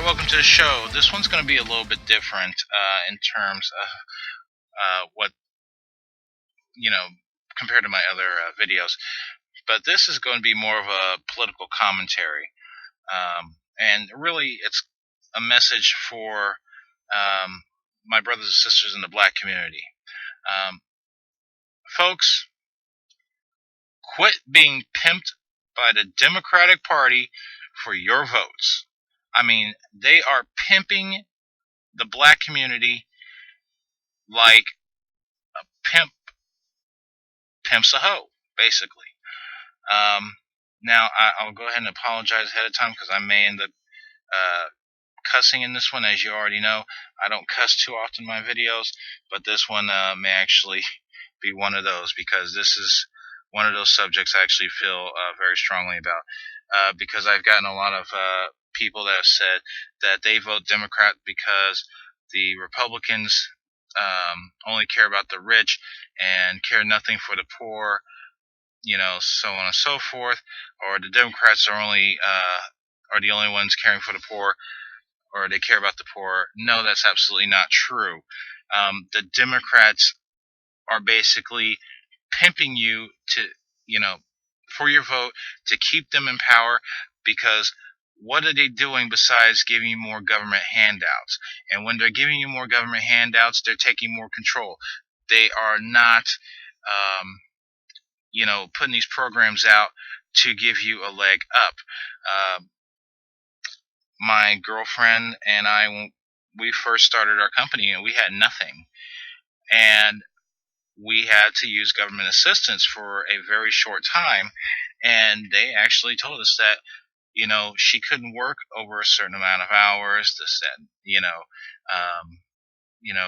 welcome to the show. This one's going to be a little bit different in terms of what, you know, compared to my other videos. But this is going to be more of a political commentary. And really, it's a message for my brothers and sisters in the black community. Um, Folks, quit being pimped by the Democratic Party for your votes. I mean, they are pimping the black community like pimp pimps a hoe, basically. Um, Now, I'll go ahead and apologize ahead of time because I may end up uh, cussing in this one. As you already know, I don't cuss too often in my videos, but this one may actually be one of those because this is one of those subjects I actually feel very strongly about. Because I've gotten a lot of people that have said that they vote Democrat because the Republicans only care about the rich and care nothing for the poor, so on and so forth, or the Democrats are the only ones caring for the poor, or they care about the poor. No, that's absolutely not true. The Democrats are basically pimping you to, you know, for your vote to keep them in power because what are they doing besides giving you more government handouts? And when they're giving you more government handouts, they're taking more control. They are not, um, putting these programs out to give you a leg up. Uh, my girlfriend and I, when we first started our company, we had nothing. And we had to use government assistance for a very short time. And they actually told us that, she couldn't work over a certain amount of hours, this, that,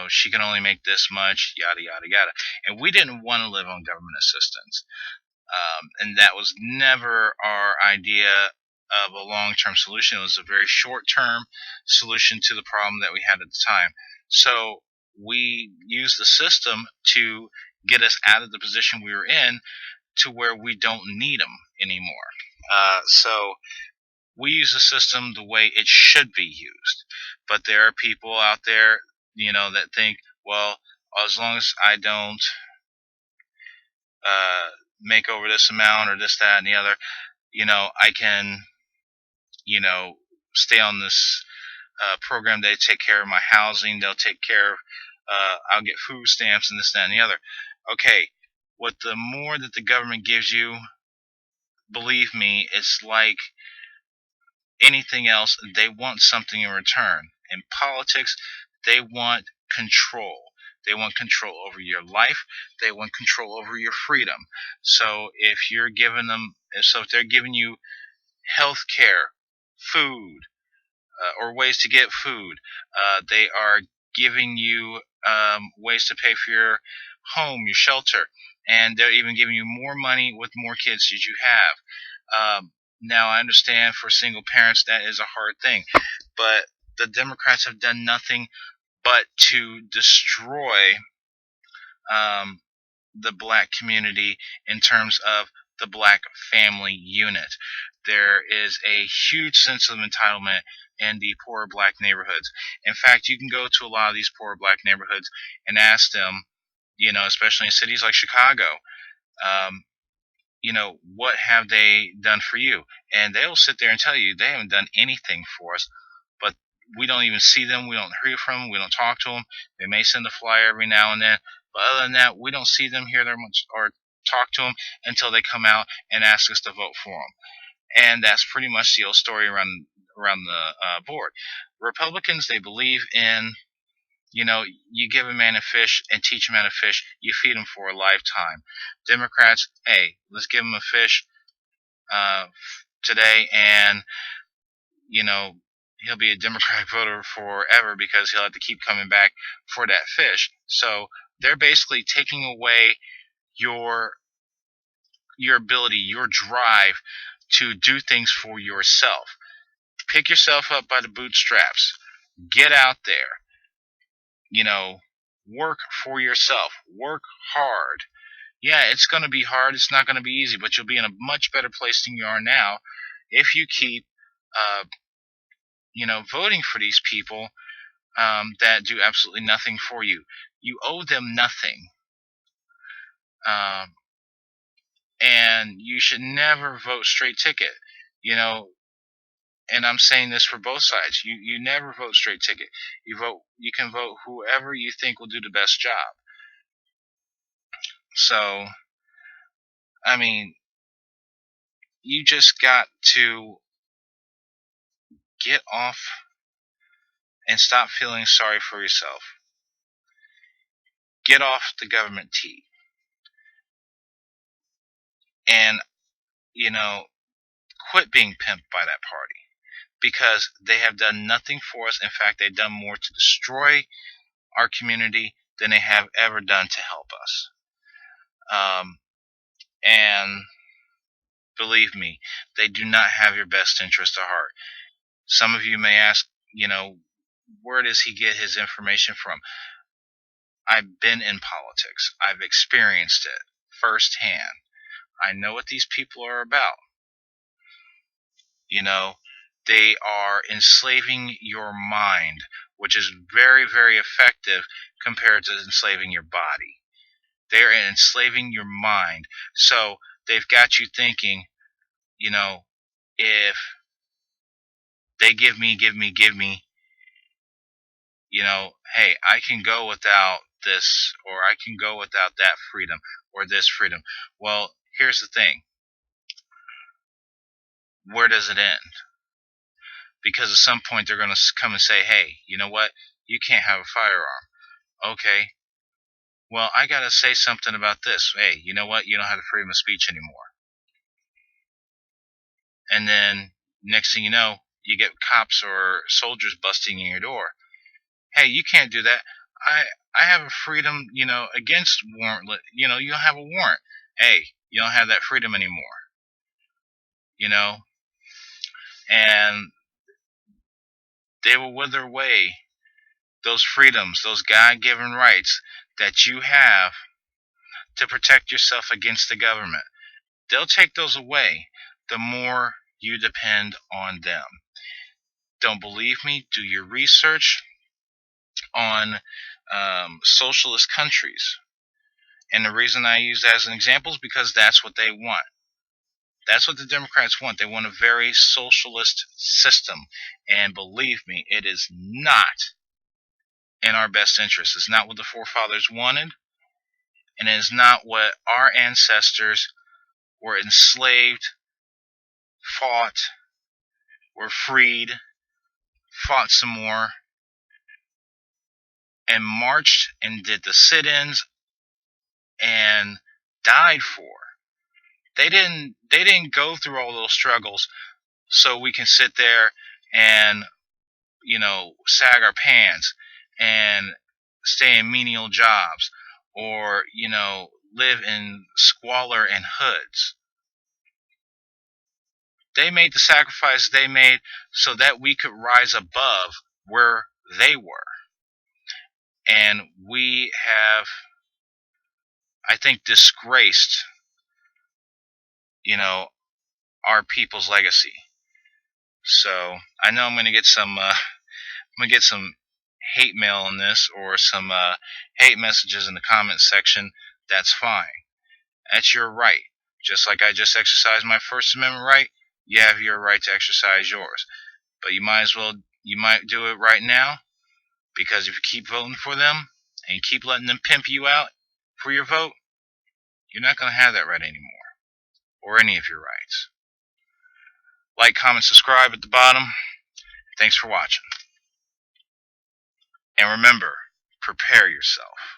she can only make this much, yada, yada, yada. And we didn't want to live on government assistance. And that was never our idea of a long-term solution. It was a very short-term solution to the problem that we had at the time. So we used the system to get us out of the position we were in to where we don't need them anymore. So we use the system the way it should be used. But there are people out there, that think, well, as long as I don't make over this amount or this, that, and the other, I can, you know, stay on this program. They take care of my housing. They'll take care of, I'll get food stamps and this, that, and the other. Okay, what the more that the government gives you, believe me, it's like anything else. They want something in return. In politics, they want control. They want control over your life. They want control over your freedom. So if they're giving you health care, food, or ways to get food, they are giving you ways to pay for your home, your shelter, and they're even giving you more money with more kids that you have. Now, I understand for single parents that is a hard thing, but the Democrats have done nothing but to destroy um, the black community in terms of the black family unit. There is a huge sense of entitlement in the poor black neighborhoods. In fact, you can go to a lot of these poor black neighborhoods and ask them, especially in cities like Chicago, um, what have they done for you? And they'll sit there and tell you they haven't done anything for us, but we don't even see them. We don't hear from them. We don't talk to them. They may send a flyer every now and then, but other than that, we don't see them, hear them, or talk to them until they come out and ask us to vote for them. And that's pretty much the old story around the board. Republicans, they believe in, you give a man a fish and teach a man to fish, you feed him for a lifetime. Democrats, hey, let's give him a fish uh, today, and he'll be a Democratic voter forever because he'll have to keep coming back for that fish. So they're basically taking away your ability, your drive to do things for yourself. Pick yourself up by the bootstraps. Get out there. Work for yourself. Work hard. Yeah, it's going to be hard. It's not going to be easy, but you'll be in a much better place than you are now if you keep uh, voting for these people that do absolutely nothing for you. You owe them nothing. Um, and you should never vote straight ticket. You know, and I'm saying this for both sides. You never vote straight ticket. You can vote whoever you think will do the best job. So, I mean, you just got to get off and stop feeling sorry for yourself. Get off the government tea. And, you know, quit being pimped by that party, because they have done nothing for us. In fact, they've done more to destroy our community than they have ever done to help us. And believe me, they do not have your best interest at heart. Some of you may ask, where does he get his information from? I've been in politics. I've experienced it firsthand. I know what these people are about. They are enslaving your mind, which is very, very effective compared to enslaving your body. They're enslaving your mind. So they've got you thinking, if they give me, hey, I can go without this, or I can go without that freedom, or this freedom. Well, here's the thing. Where does it end? Because at some point they're going to come and say, hey, you know what? You can't have a firearm. Okay. Well, I got to say something about this. Hey, you know what? You don't have the freedom of speech anymore. And then next thing you know, you get cops or soldiers busting in your door. Hey, you can't do that. I have a freedom, against warrantless. You don't have a warrant. Hey, you don't have that freedom anymore. And they will wither away those freedoms, those God-given rights that you have to protect yourself against the government. They'll take those away the more you depend on them. Don't believe me? Do your research on socialist countries. And the reason I use that as an example is because that's what they want. That's what the Democrats want. They want a very socialist system. And believe me, it is not in our best interest. It's not what the forefathers wanted. And it is not what our ancestors were enslaved, fought, were freed, fought some more, and marched and did the sit-ins and died for. They didn't go through all those struggles so we can sit there and sag our pants and stay in menial jobs, or live in squalor and hoods. They made the sacrifices they made so that we could rise above where they were. And we have, I think, disgraced, our people's legacy. So I know I'm going to get some hate mail on this, or some hate messages in the comments section. That's fine. That's your right. Just like I just exercised my First Amendment right, you have your right to exercise yours. But you might do it right now, because if you keep voting for them and you keep letting them pimp you out for your vote, you're not going to have that right anymore, or any of your rights. Like, comment, subscribe at the bottom. Thanks for watching. And remember, prepare yourself.